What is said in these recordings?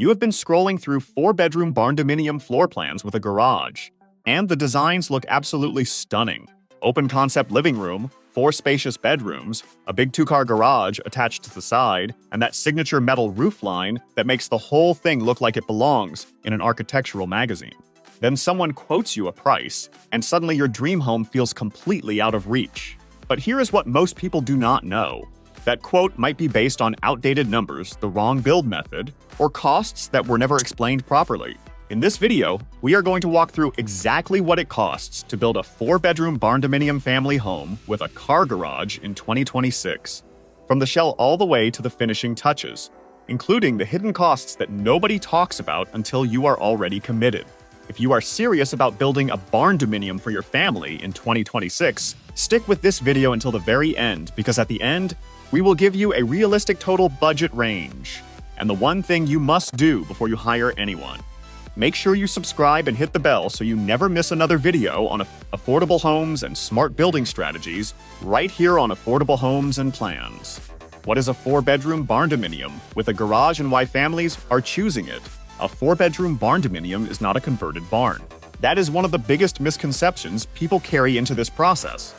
You have been scrolling through 4-bedroom barndominium floor plans with a garage, and the designs look absolutely stunning. Open concept living room, 4 spacious bedrooms, a big 2-car garage attached to the side, and that signature metal roofline that makes the whole thing look like it belongs in an architectural magazine. Then someone quotes you a price, and suddenly your dream home feels completely out of reach. But here is what most people do not know. That quote might be based on outdated numbers, the wrong build method, or costs that were never explained properly. In this video, we are going to walk through exactly what it costs to build a 4-bedroom barndominium family home with a car garage in 2026. From the shell all the way to the finishing touches, including the hidden costs that nobody talks about until you are already committed. If you are serious about building a barndominium for your family in 2026, stick with this video until the very end, because at the end, we will give you a realistic total budget range, and the one thing you must do before you hire anyone. Make sure you subscribe and hit the bell so you never miss another video on affordable homes and smart building strategies right here on Affordable Homes and Plans. What is a 4-bedroom barndominium with a garage and why families are choosing it? A 4-bedroom barndominium is not a converted barn. That is one of the biggest misconceptions people carry into this process.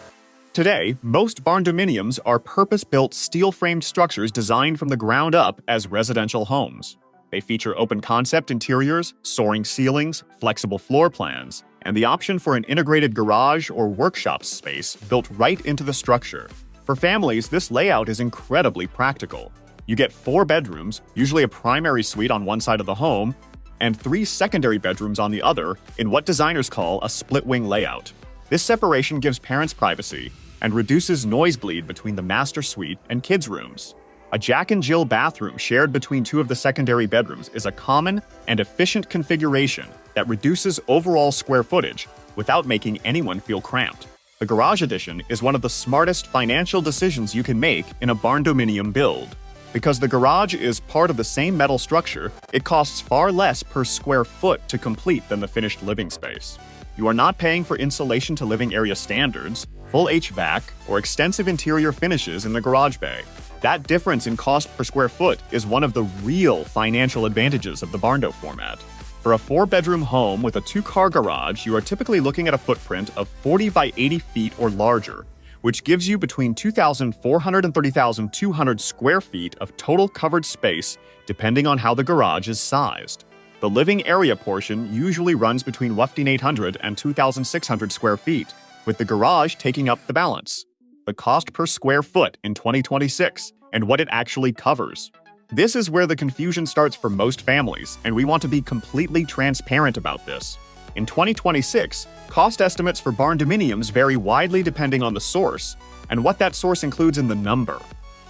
Today, most barndominiums are purpose-built steel-framed structures designed from the ground up as residential homes. They feature open-concept interiors, soaring ceilings, flexible floor plans, and the option for an integrated garage or workshop space built right into the structure. For families, this layout is incredibly practical. You get 4 bedrooms, usually a primary suite on one side of the home, and 3 secondary bedrooms on the other in what designers call a split-wing layout. This separation gives parents privacy and reduces noise bleed between the master suite and kids' rooms. A Jack and Jill bathroom shared between 2 of the secondary bedrooms is a common and efficient configuration that reduces overall square footage without making anyone feel cramped. The garage addition is one of the smartest financial decisions you can make in a barndominium build. Because the garage is part of the same metal structure, it costs far less per square foot to complete than the finished living space. You are not paying for insulation to living area standards, full HVAC, or extensive interior finishes in the garage bay. That difference in cost per square foot is one of the real financial advantages of the Barndo format. For a 4-bedroom home with a 2-car garage, you are typically looking at a footprint of 40 by 80 feet or larger, which gives you between 2,400 and 30,200 square feet of total covered space, depending on how the garage is sized. The living area portion usually runs between 1,800 and 2,600 square feet, with the garage taking up the balance. The cost per square foot in 2026 and what it actually covers. This is where the confusion starts for most families, and we want to be completely transparent about this. In 2026, cost estimates for barndominiums vary widely depending on the source and what that source includes in the number.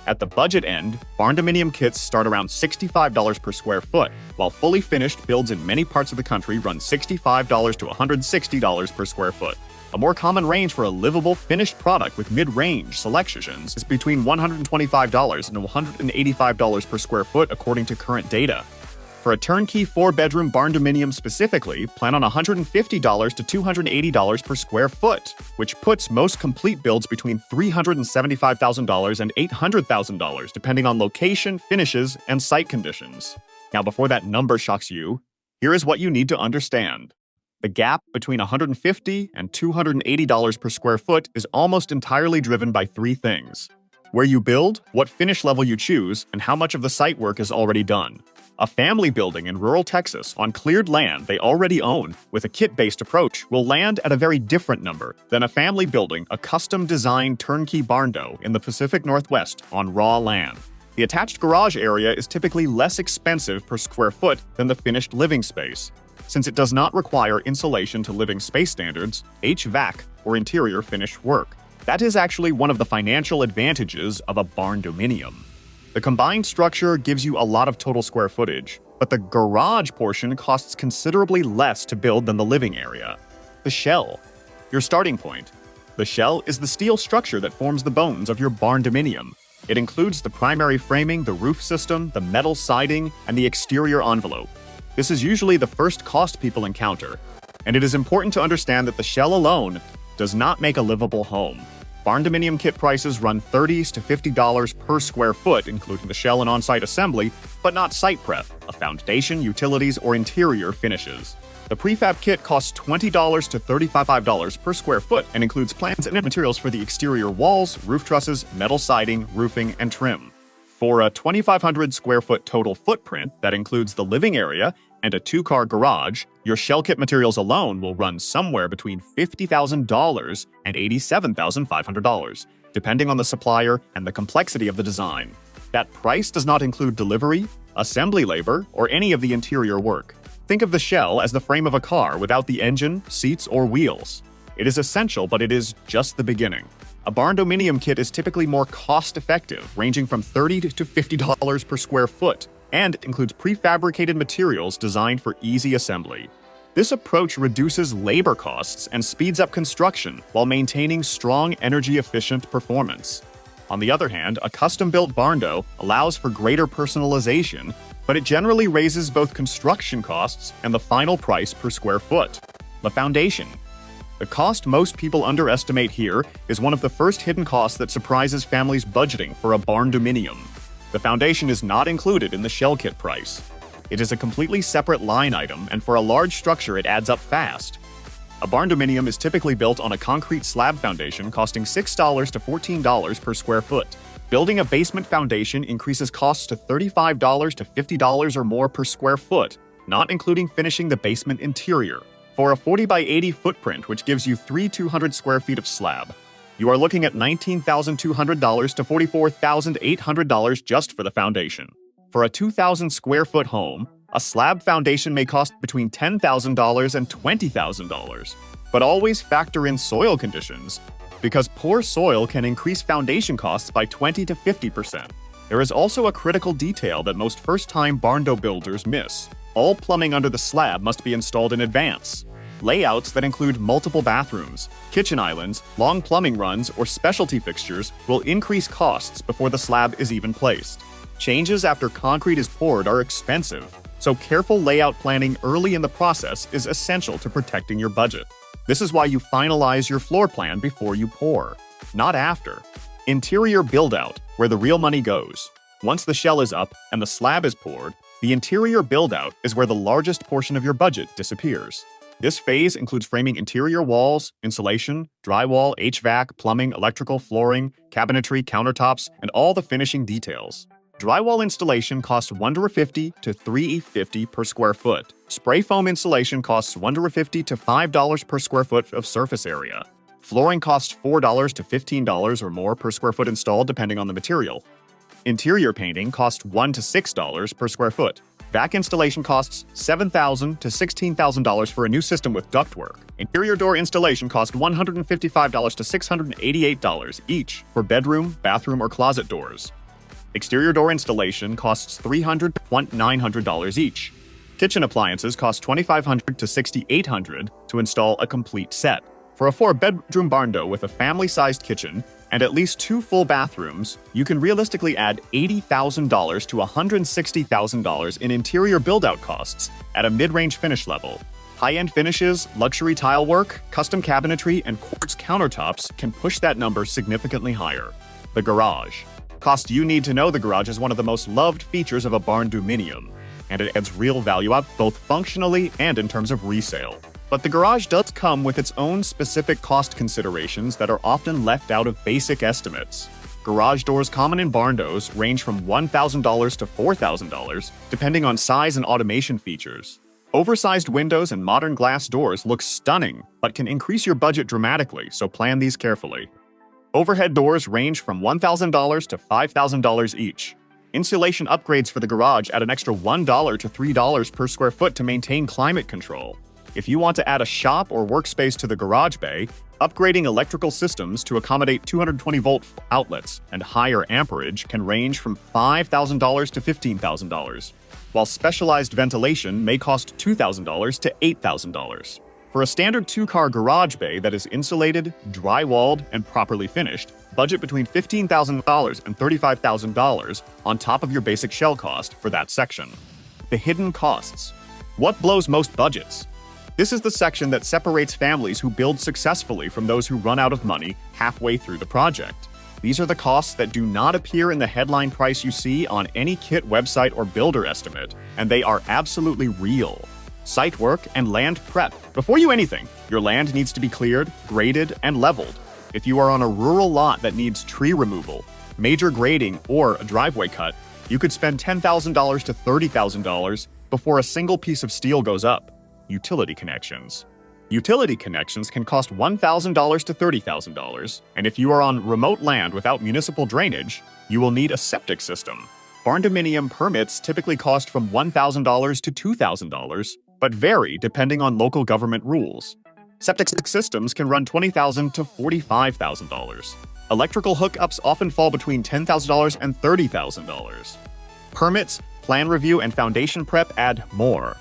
At the budget end, barndominium kits start around $65 per square foot, while fully finished builds in many parts of the country run $65 to $160 per square foot. A more common range for a livable finished product with mid-range selections is between $125 and $185 per square foot according to current data. For a turnkey 4-bedroom barndominium specifically, plan on $150 to $280 per square foot, which puts most complete builds between $375,000 and $800,000, depending on location, finishes, and site conditions. Now, before that number shocks you, here is what you need to understand. The gap between $150 and $280 per square foot is almost entirely driven by 3 things: where you build, what finish level you choose, and how much of the site work is already done. A family building in rural Texas on cleared land they already own with a kit-based approach will land at a very different number than a family building a custom-designed turnkey barndo in the Pacific Northwest on raw land. The attached garage area is typically less expensive per square foot than the finished living space, since it does not require insulation to living space standards, HVAC, or interior finish work. That is actually one of the financial advantages of a barndominium. The combined structure gives you a lot of total square footage, but the garage portion costs considerably less to build than the living area. The shell. Your starting point. The shell is the steel structure that forms the bones of your barndominium. It includes the primary framing, the roof system, the metal siding, and the exterior envelope. This is usually the first cost people encounter, and it is important to understand that the shell alone does not make a livable home. Barndominium kit prices run $30 to $50 per square foot, including the shell and on-site assembly, but not site prep, a foundation, utilities, or interior finishes. The prefab kit costs $20 to $35 per square foot and includes plans and materials for the exterior walls, roof trusses, metal siding, roofing, and trim. For a 2,500 square foot total footprint that includes the living area and a 2-car garage, your shell kit materials alone will run somewhere between $50,000 and $87,500, depending on the supplier and the complexity of the design. That price does not include delivery, assembly labor, or any of the interior work. Think of the shell as the frame of a car without the engine, seats, or wheels. It is essential, but it is just the beginning. A Barndominium kit is typically more cost-effective, ranging from $30 to $50 per square foot, and includes prefabricated materials designed for easy assembly. This approach reduces labor costs and speeds up construction while maintaining strong energy-efficient performance. On the other hand, a custom-built Barndo allows for greater personalization, but it generally raises both construction costs and the final price per square foot. The foundation. The cost most people underestimate here is one of the first hidden costs that surprises families budgeting for a Barndominium. The foundation is not included in the shell kit price. It is a completely separate line item, and for a large structure it adds up fast. A Barndominium is typically built on a concrete slab foundation costing $6 to $14 per square foot. Building a basement foundation increases costs to $35 to $50 or more per square foot, not including finishing the basement interior. For a 40 by 80 footprint, which gives you 200 square feet of slab, you are looking at $19,200 to $44,800 just for the foundation. For a 2,000 square foot home, a slab foundation may cost between $10,000 and $20,000. But always factor in soil conditions, because poor soil can increase foundation costs by 20 to 50%. There is also a critical detail that most first-time Barndo builders miss. All plumbing under the slab must be installed in advance. Layouts that include multiple bathrooms, kitchen islands, long plumbing runs, or specialty fixtures will increase costs before the slab is even placed. Changes after concrete is poured are expensive, so careful layout planning early in the process is essential to protecting your budget. This is why you finalize your floor plan before you pour, not after. Interior build-out, where the real money goes. Once the shell is up and the slab is poured, the interior build-out is where the largest portion of your budget disappears. This phase includes framing interior walls, insulation, drywall, HVAC, plumbing, electrical, flooring, cabinetry, countertops, and all the finishing details. Drywall installation costs $150 to $350 per square foot. Spray foam installation costs $150 to $5 per square foot of surface area. Flooring costs $4 to $15 or more per square foot installed depending on the material. Interior painting costs $1 to $6 per square foot. Vac installation costs $7,000 to $16,000 for a new system with ductwork. Interior door installation costs $155 to $688 each for bedroom, bathroom, or closet doors. Exterior door installation costs $300 to $900 each. Kitchen appliances cost $2,500 to $6,800 to install a complete set. For a 4-bedroom Barndo with a family-sized kitchen and at least 2 full bathrooms, you can realistically add $80,000 to $160,000 in interior build-out costs at a mid-range finish level. High-end finishes, luxury tile work, custom cabinetry, and quartz countertops can push that number significantly higher. The garage. Cost. You need to know the garage is one of the most loved features of a Barndominium, and it adds real value out both functionally and in terms of resale. But the garage does come with its own specific cost considerations that are often left out of basic estimates. Garage doors common in Barndos range from $1,000 to $4,000, depending on size and automation features. Oversized windows and modern glass doors look stunning, but can increase your budget dramatically, so plan these carefully. Overhead doors range from $1,000 to $5,000 each. Insulation upgrades for the garage add an extra $1 to $3 per square foot to maintain climate control. If you want to add a shop or workspace to the garage bay, upgrading electrical systems to accommodate 220-volt outlets and higher amperage can range from $5,000 to $15,000, while specialized ventilation may cost $2,000 to $8,000. For a standard 2-car garage bay that is insulated, dry-walled, and properly finished, budget between $15,000 and $35,000 on top of your basic shell cost for that section. The hidden costs. What blows most budgets? This is the section that separates families who build successfully from those who run out of money halfway through the project. These are the costs that do not appear in the headline price you see on any kit website or builder estimate, and they are absolutely real. Site work and land prep. Before you do anything, your land needs to be cleared, graded, and leveled. If you are on a rural lot that needs tree removal, major grading, or a driveway cut, you could spend $10,000 to $30,000 before a single piece of steel goes up. Utility connections. Utility connections can cost $1,000 to $30,000, and if you are on remote land without municipal drainage, you will need a septic system. Barndominium permits typically cost from $1,000 to $2,000, but vary depending on local government rules. Septic systems can run $20,000 to $45,000. Electrical hookups often fall between $10,000 and $30,000. Permits, plan review, and foundation prep add more.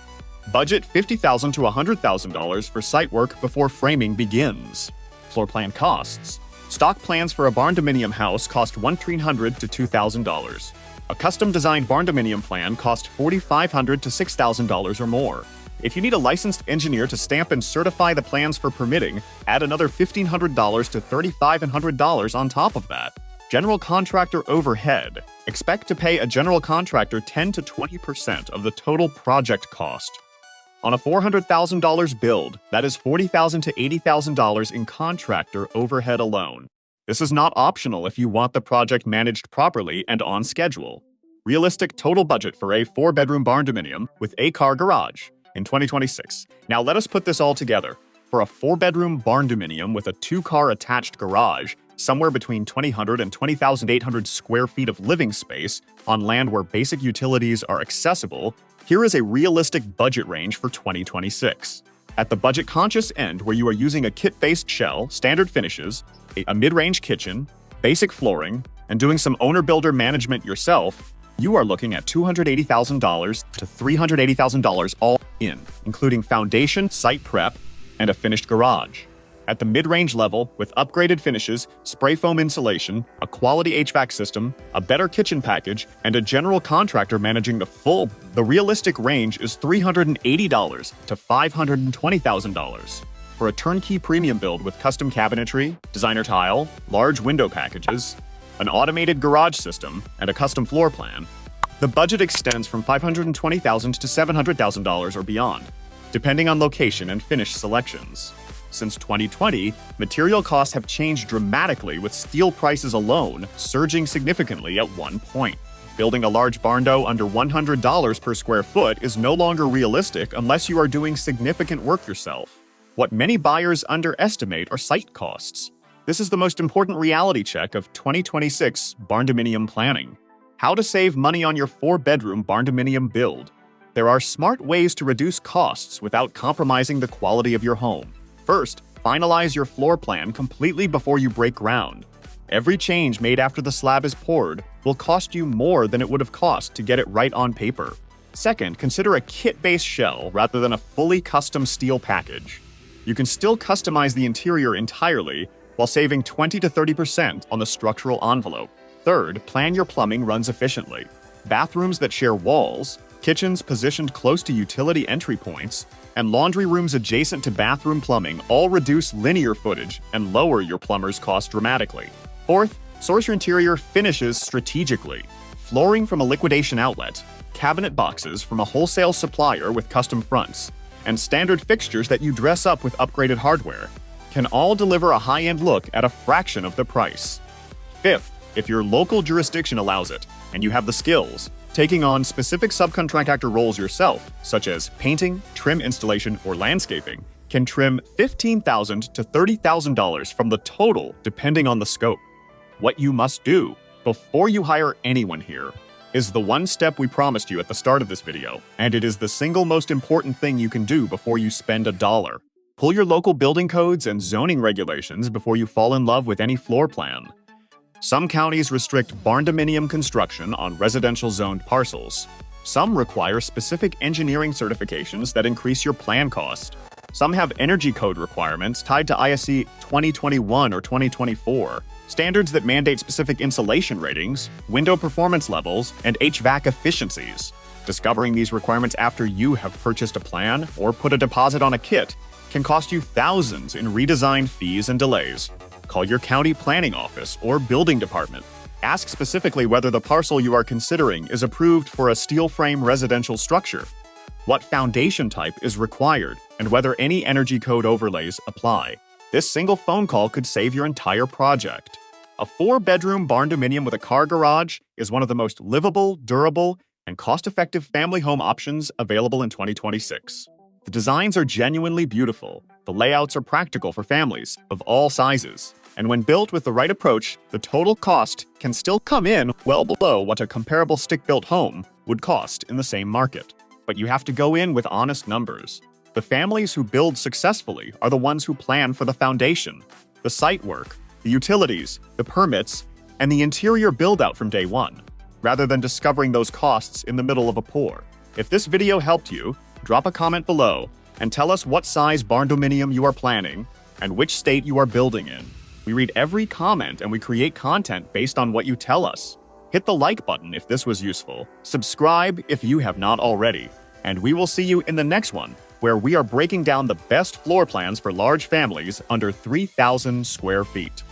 Budget $50,000 to $100,000 for site work before framing begins. Floor plan costs. Stock plans for a barndominium house cost $1,300 to $2,000. A custom-designed barndominium plan costs $4,500 to $6,000 or more. If you need a licensed engineer to stamp and certify the plans for permitting, add another $1,500 to $3,500 on top of that. General contractor overhead. Expect to pay a general contractor 10 to 20% of the total project cost. On a $400,000 build, that is $40,000 to $80,000 in contractor overhead alone. This is not optional if you want the project managed properly and on schedule. Realistic total budget for a 4-bedroom barndominium with a car garage in 2026. Now let us put this all together. For a 4-bedroom barndominium with a 2-car attached garage, somewhere between 2,000 and 20,800 square feet of living space on land where basic utilities are accessible, here is a realistic budget range for 2026. At the budget-conscious end, where you are using a kit-based shell, standard finishes, a mid-range kitchen, basic flooring, and doing some owner-builder management yourself, you are looking at $280,000 to $380,000 all in, including foundation, site prep, and a finished garage. At the mid-range level, with upgraded finishes, spray foam insulation, a quality HVAC system, a better kitchen package, and a general contractor managing the realistic range is $380 to $520,000. For a turnkey premium build with custom cabinetry, designer tile, large window packages, an automated garage system, and a custom floor plan, the budget extends from $520,000 to $700,000 or beyond, depending on location and finish selections. Since 2020, material costs have changed dramatically, with steel prices alone surging significantly at one point. Building a large barndo under $100 per square foot is no longer realistic unless you are doing significant work yourself. What many buyers underestimate are site costs. This is the most important reality check of 2026 barndominium planning. How to save money on your 4-bedroom barndominium build. There are smart ways to reduce costs without compromising the quality of your home. First, finalize your floor plan completely before you break ground. Every change made after the slab is poured will cost you more than it would have cost to get it right on paper. Second, consider a kit-based shell rather than a fully custom steel package. You can still customize the interior entirely while saving 20 to 30% on the structural envelope. Third, plan your plumbing runs efficiently. Bathrooms that share walls, kitchens positioned close to utility entry points, and laundry rooms adjacent to bathroom plumbing all reduce linear footage and lower your plumber's cost dramatically. Fourth, source your interior finishes strategically. Flooring from a liquidation outlet, cabinet boxes from a wholesale supplier with custom fronts, and standard fixtures that you dress up with upgraded hardware can all deliver a high-end look at a fraction of the price. Fifth, if your local jurisdiction allows it, and you have the skills, taking on specific subcontractor roles yourself, such as painting, trim installation, or landscaping, can trim $15,000 to $30,000 from the total depending on the scope. What you must do before you hire anyone here is the one step we promised you at the start of this video, and it is the single most important thing you can do before you spend a dollar. Pull your local building codes and zoning regulations before you fall in love with any floor plan. Some counties restrict barndominium construction on residential zoned parcels. Some require specific engineering certifications that increase your plan cost. Some have energy code requirements tied to ISC 2021 or 2024. Standards that mandate specific insulation ratings, window performance levels, and HVAC efficiencies. Discovering these requirements after you have purchased a plan or put a deposit on a kit can cost you thousands in redesigned fees and delays. Call your county planning office or building department. Ask specifically whether the parcel you are considering is approved for a steel frame residential structure, what foundation type is required, and whether any energy code overlays apply. This single phone call could save your entire project. A 4-bedroom barndominium with a car garage is one of the most livable, durable, and cost-effective family home options available in 2026. The designs are genuinely beautiful, the layouts are practical for families of all sizes, and when built with the right approach, the total cost can still come in well below what a comparable stick-built home would cost in the same market. But you have to go in with honest numbers. The families who build successfully are the ones who plan for the foundation, the site work, the utilities, the permits, and the interior build-out from day one, rather than discovering those costs in the middle of a pour. If this video helped you, drop a comment below and tell us what size barndominium you are planning and which state you are building in. We read every comment and we create content based on what you tell us. Hit the like button if this was useful, subscribe if you have not already, and we will see you in the next one, where we are breaking down the best floor plans for large families under 3,000 square feet.